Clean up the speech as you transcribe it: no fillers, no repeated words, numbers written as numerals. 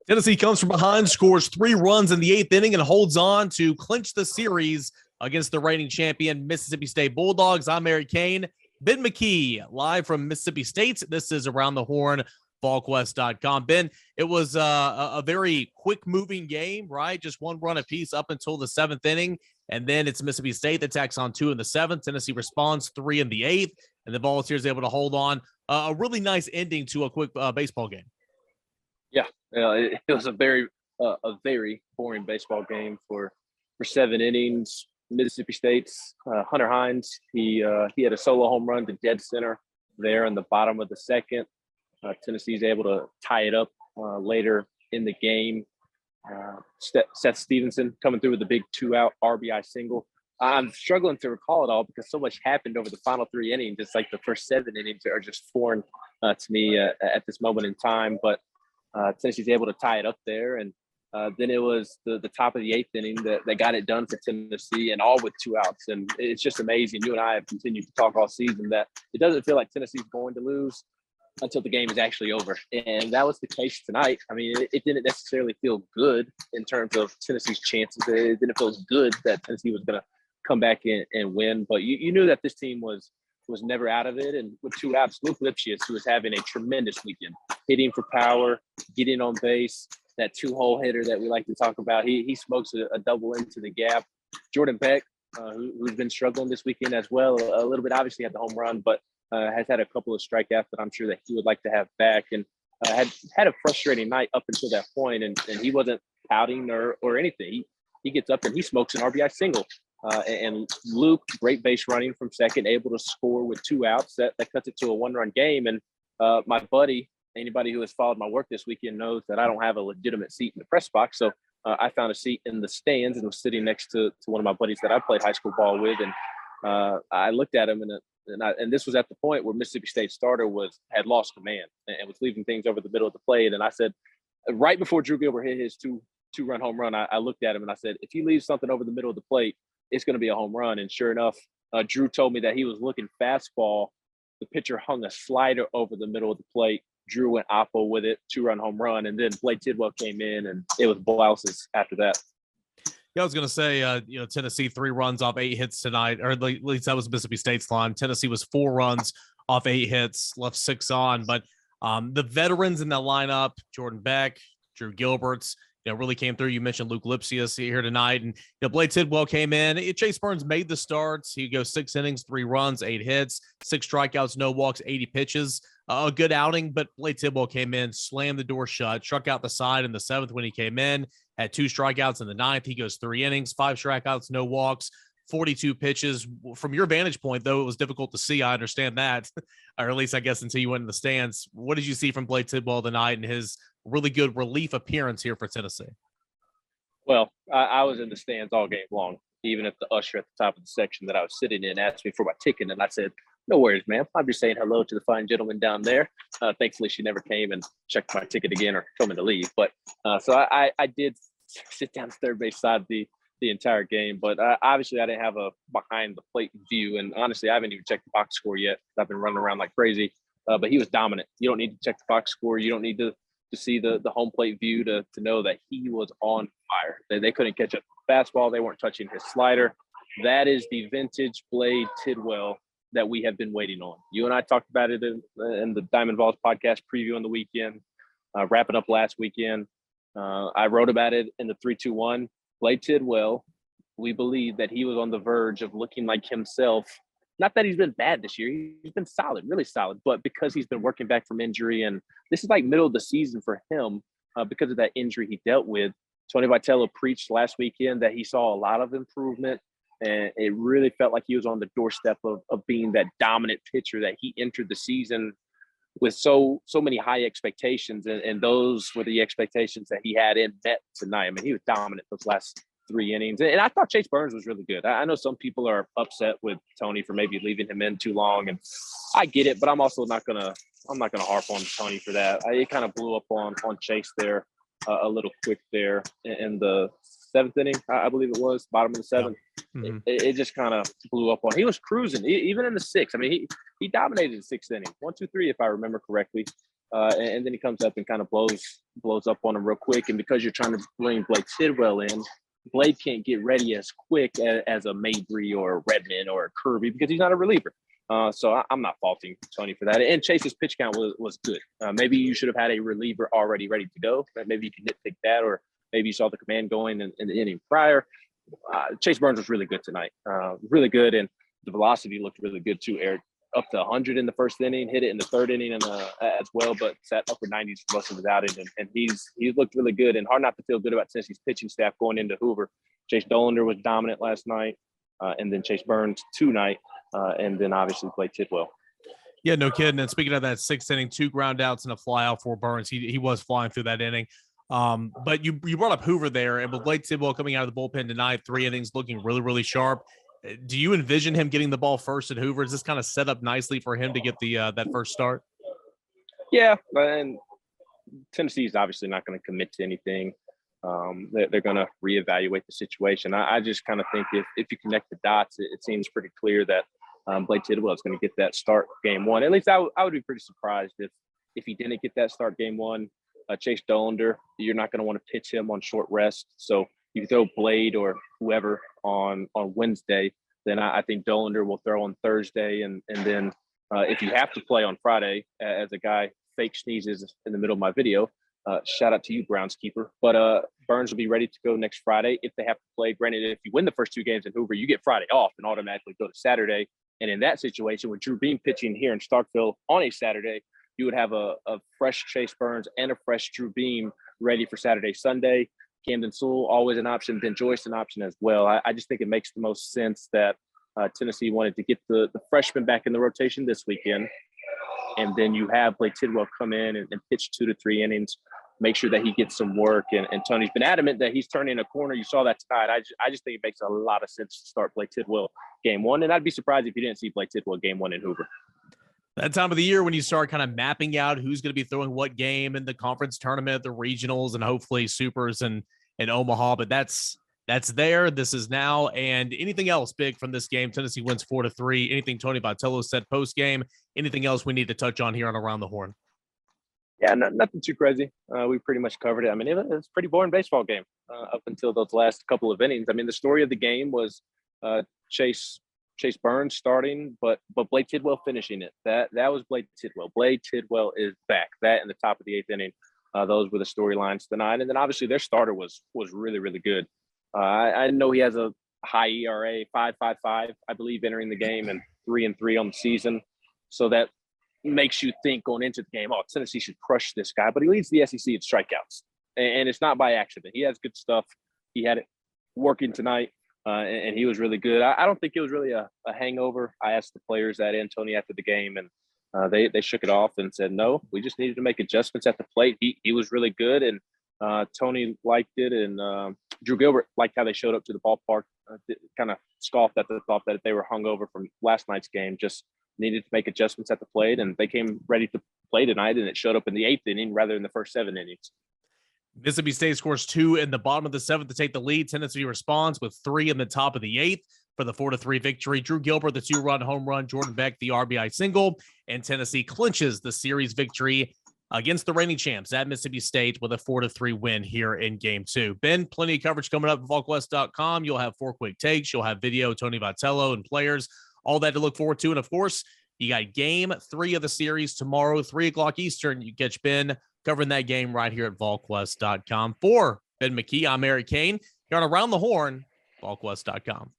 Tennessee comes from behind, scores 3 runs in the 8th inning, and holds on to clinch the series against the reigning champion Mississippi State Bulldogs. I'm Eric Kane. Ben McKee, live from Mississippi State. This is Around the Horn, Volquest.com. Ben, it was a very quick-moving game, right? Just 1 run apiece up until the 7th inning, and then it's Mississippi State that tacks on 2 in the 7th. Tennessee responds 3 in the 8th, and the Volunteers able to hold on. A really nice ending to a quick baseball game. Yeah, it was a very boring baseball game for 7 innings. Mississippi State's Hunter Hines, he had a solo home run to dead center there in the bottom of the 2nd. Tennessee's able to tie it up later in the game. Seth Stevenson coming through with a big 2-out RBI single. I'm struggling to recall it all because so much happened over the final 3 innings. It's like the first 7 innings are just foreign to me at this moment in time. But Tennessee's able to tie it up there. And then it was the top of the 8th inning that got it done for Tennessee, and all with 2 outs. And it's just amazing. You and I have continued to talk all season that it doesn't feel like Tennessee's going to lose until the game is actually over. And that was the case tonight. I mean, it didn't necessarily feel good in terms of Tennessee's chances. It didn't feel good that Tennessee was going to come back in and win. But you knew that this team was never out of it. And with 2 outs, Luke Lipschius, who was having a tremendous weekend, hitting for power, getting on base, that 2-hole hitter that we like to talk about. He smokes a double into the gap. Jordan Beck, who's been struggling this weekend as well, a little bit, obviously had the home run, but has had a couple of strikeouts that I'm sure that he would like to have back, and had a frustrating night up until that point, and he wasn't pouting or anything. He gets up and he smokes an RBI single. And Luke, great base running from second, able to score with 2 outs. That cuts it to a 1-run game. And my buddy, anybody who has followed my work this weekend knows that I don't have a legitimate seat in the press box. So I found a seat in the stands and was sitting next to one of my buddies that I played high school ball with. And I looked at him, and this was at the point where Mississippi State starter had lost command and was leaving things over the middle of the plate. And I said, right before Drew Gilbert hit his two-run home run, I looked at him and I said, if you leave something over the middle of the plate, it's going to be a home run. And sure enough, Drew told me that he was looking fastball. The pitcher hung a slider over the middle of the plate. Drew went oppo with it, 2-run home run. And then Blake Tidwell came in, and it was blouses after that. Yeah, I was going to say, Tennessee 3 runs off 8 hits tonight, or at least that was Mississippi State's line. Tennessee was 4 runs off 8 hits, left 6 on. But the veterans in that lineup, Jordan Beck, Drew Gilberts, really came through. You mentioned Luke Lipschius here tonight, and Blake Tidwell came in. Chase Burns made the starts. He goes 6 innings, 3 runs, 8 hits, 6 strikeouts, no walks, 80 pitches. A good outing, but Blake Tidwell came in, slammed the door shut, struck out the side in the 7th when he came in, had 2 strikeouts in the 9th. He goes 3 innings, 5 strikeouts, no walks, 42 pitches. From your vantage point, though, it was difficult to see. I understand that, or at least I guess until you went in the stands. What did you see from Blake Tidwell tonight and his really good relief appearance here for Tennessee? Well, I was in the stands all game long, even if the usher at the top of the section that I was sitting in asked me for my ticket, and I said, no worries, ma'am. I'm just saying hello to the fine gentleman down there. Thankfully, she never came and checked my ticket again or told me to leave. But so I did sit down third base side the entire game. But obviously, I didn't have a behind the plate view. And honestly, I haven't even checked the box score yet. I've been running around like crazy. But he was dominant. You don't need to check the box score. You don't need to see the home plate view to know that he was on fire. They couldn't catch a fastball. They weren't touching his slider. That is the vintage Blade Tidwell that we have been waiting on. You and I talked about it in the Diamond Vols podcast preview on the weekend, wrapping up last weekend. I wrote about it in the 3-2-1. Blade Tidwell, we believe that he was on the verge of looking like himself. Not that he's been bad this year. He's been solid, really solid, but because he's been working back from injury, and this is like middle of the season for him because of that injury he dealt with. Tony Vitello preached last weekend that he saw a lot of improvement, and it really felt like he was on the doorstep of being that dominant pitcher that he entered the season with so many high expectations, and those were the expectations that he had in net tonight. I mean, he was dominant those last 3 innings, and I thought Chase Burns was really good. I know some people are upset with Tony for maybe leaving him in too long, and I get it, but I'm also not gonna harp on Tony for that. It kind of blew up on Chase there a little quick there in the 7th inning, I believe it was, bottom of the 7th. Yeah. Mm-hmm. It just kind of blew up on. He was cruising even in the 6th. I mean, he dominated the 6th inning, 1, 2, 3, if I remember correctly. and then he comes up and kind of blows up on him real quick. And because you're trying to bring Blake Tidwell in, Blade can't get ready as quick as a Mabry or a Redmond or a Kirby because he's not a reliever. So I'm not faulting Tony for that. And Chase's pitch count was good. Maybe you should have had a reliever already ready to go. Maybe you can nitpick that, or maybe you saw the command going in the inning prior. Chase Burns was really good tonight. Really good, and the velocity looked really good too, Eric. Up to 100 in the first inning, hit it in the third inning and as well, but sat upper 90s for most of his outing, and he's looked really good, and hard not to feel good about Tennessee's pitching staff going into Hoover. Chase Dolander was dominant last night, and then Chase Burns tonight, and then obviously Blake Tidwell. Yeah, no kidding. And speaking of that sixth inning, 2 ground outs and a fly out for Burns. He was flying through that inning. But you brought up Hoover there, and with Blake Tidwell coming out of the bullpen tonight, 3 innings, looking really, really sharp. Do you envision him getting the ball first at Hoover? Is this kind of set up nicely for him to get the that first start? Yeah, and Tennessee's obviously not going to commit to anything. They're going to reevaluate the situation. I just kind of think if you connect the dots, it seems pretty clear that Blake Tidwell is going to get that start game one. At least I would be pretty surprised if he didn't get that start game one. Chase Dolander, you're not going to want to pitch him on short rest. So you throw Blade or whoever on Wednesday, then I think Dolander will throw on Thursday. And then if you have to play on Friday, as a guy fake sneezes in the middle of my video, shout out to you, groundskeeper. But Burns will be ready to go next Friday if they have to play. Granted, if you win the first 2 games in Hoover, you get Friday off and automatically go to Saturday. And in that situation, with Drew Beam pitching here in Starkville on a Saturday, you would have a fresh Chase Burns and a fresh Drew Beam ready for Saturday, Sunday. Camden Sewell, always an option. Ben Joyce, an option as well. I just think it makes the most sense that Tennessee wanted to get the freshman back in the rotation this weekend. And then you have Blake Tidwell come in and pitch 2 to 3 innings, make sure that he gets some work. And Tony's been adamant that he's turning a corner. You saw that tonight. I just think it makes a lot of sense to start Blake Tidwell game one. And I'd be surprised if you didn't see Blake Tidwell game one in Hoover. That time of the year when you start kind of mapping out who's going to be throwing what game in the conference tournament, the regionals, and hopefully supers and Omaha. But that's there. This is now. And anything else big from this game? Tennessee wins 4-3. Anything Tony Vitello said post game? Anything else we need to touch on here on Around the Horn? Yeah, nothing too crazy. We pretty much covered it. I mean, it's a pretty boring baseball game up until those last couple of innings. I mean, the story of the game was Chase Burns starting, but Blake Tidwell finishing it. That was Blake Tidwell. Blake Tidwell is back. That in the top of the 8th inning. Those were the storylines tonight. And then obviously their starter was really, really good. I know he has a high ERA, 5.55, I believe, entering the game, and 3-3 on the season. So that makes you think going into the game, oh, Tennessee should crush this guy. But he leads the SEC in strikeouts. And it's not by accident. He has good stuff. He had it working tonight. And he was really good. I don't think it was really a hangover. I asked the players that in, Tony, after the game, and they shook it off and said, no, we just needed to make adjustments at the plate. He was really good, and Tony liked it, and Drew Gilbert liked how they showed up to the ballpark. Kind of scoffed at the thought that they were hungover from last night's game, just needed to make adjustments at the plate, and they came ready to play tonight, and it showed up in the 8th inning rather than the first 7 innings. Mississippi State scores 2 in the bottom of the 7th to take the lead. Tennessee responds with 3 in the top of the 8th for the 4-3 victory. Drew Gilbert, the 2-run home run. Jordan Beck, the RBI single. And Tennessee clinches the series victory against the reigning champs at Mississippi State with a 4-3 win here in Game 2. Ben, plenty of coverage coming up at Volquest.com. You'll have 4 quick takes. You'll have video, Tony Vitello and players. All that to look forward to. And, of course, you got Game 3 of the series tomorrow, 3 o'clock Eastern. You catch Ben covering that game right here at Volquest.com. For Ben McKee, I'm Eric Kane. You're on Around the Horn, Volquest.com.